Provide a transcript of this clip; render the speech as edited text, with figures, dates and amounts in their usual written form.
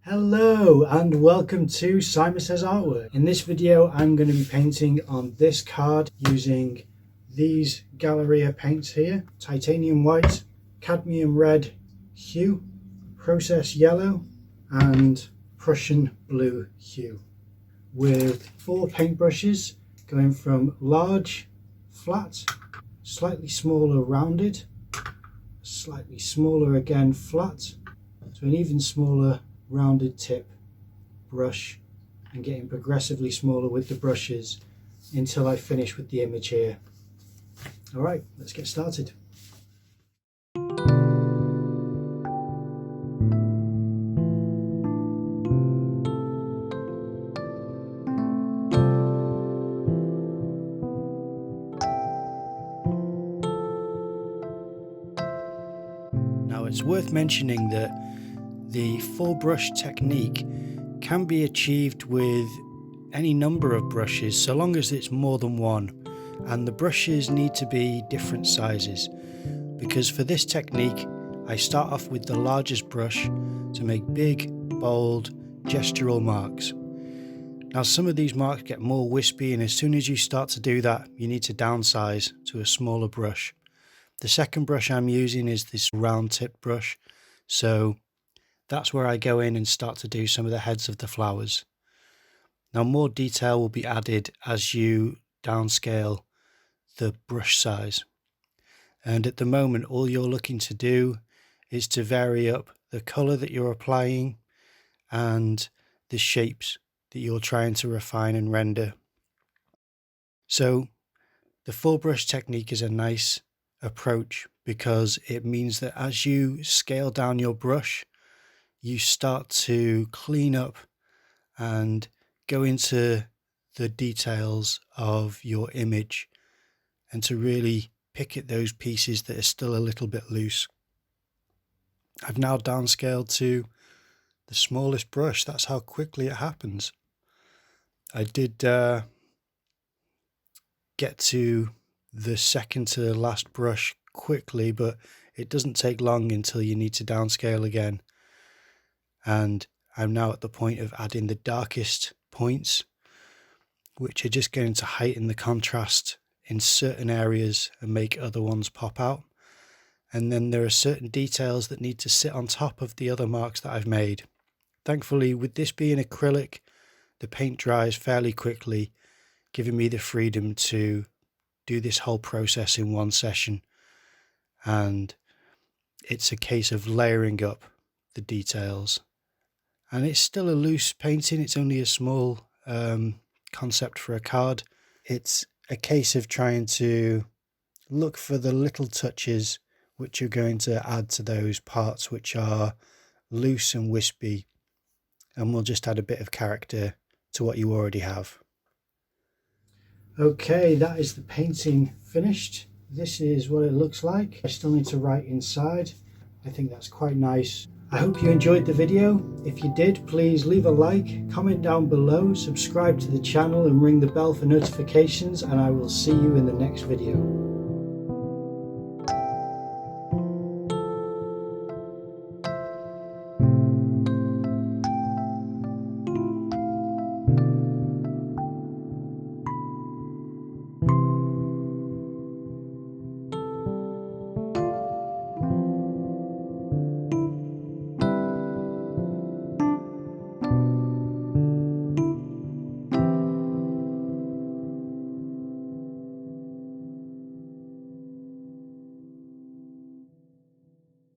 Hello and welcome to Simon Says Artwork. In this video I'm going to be painting on this card using these Galleria paints here: titanium white, cadmium red hue, process yellow and Prussian blue hue, with 4 paintbrushes going from large, flat, slightly smaller rounded, slightly smaller again flat, to an even smaller rounded tip brush, and getting progressively smaller with the brushes until I finish with the image here. Alright, let's get started. Now it's worth mentioning that the 4-brush technique can be achieved with any number of brushes so long as it's more than one, and the brushes need to be different sizes, because for this technique I start off with the largest brush to make big, bold, gestural marks. Now some of these marks get more wispy, and as soon as you start to do that you need to downsize to a smaller brush. The second brush I'm using is this round tip brush, so that's where I go in and start to do some of the heads of the flowers. Now more detail will be added as you downscale the brush size. And at the moment all you're looking to do is to vary up the colour that you're applying and the shapes that you're trying to refine and render. So the 4-brush technique is a nice approach because it means that as you scale down your brush, you start to clean up and go into the details of your image and to really pick at those pieces that are still a little bit loose. I've now downscaled to the smallest brush. That's how quickly it happens. I did get to the second to last brush quickly, but it doesn't take long until you need to downscale again. And I'm now at the point of adding the darkest points, which are just going to heighten the contrast in certain areas and make other ones pop out. And then there are certain details that need to sit on top of the other marks that I've made. Thankfully, with this being acrylic, the paint dries fairly quickly, giving me the freedom to do this whole process in one session. And it's a case of layering up the details. And it's still a loose painting. It's only a small concept for a card. It's a case of trying to look for the little touches which you're going to add to those parts which are loose and wispy, and we'll just add a bit of character to what you already have. Okay, that is the painting finished. This is what it looks like. I still need to write inside. I think that's quite nice. I hope you enjoyed the video. If you did, please leave a like, comment down below, subscribe to the channel and ring the bell for notifications, and I will see you in the next video.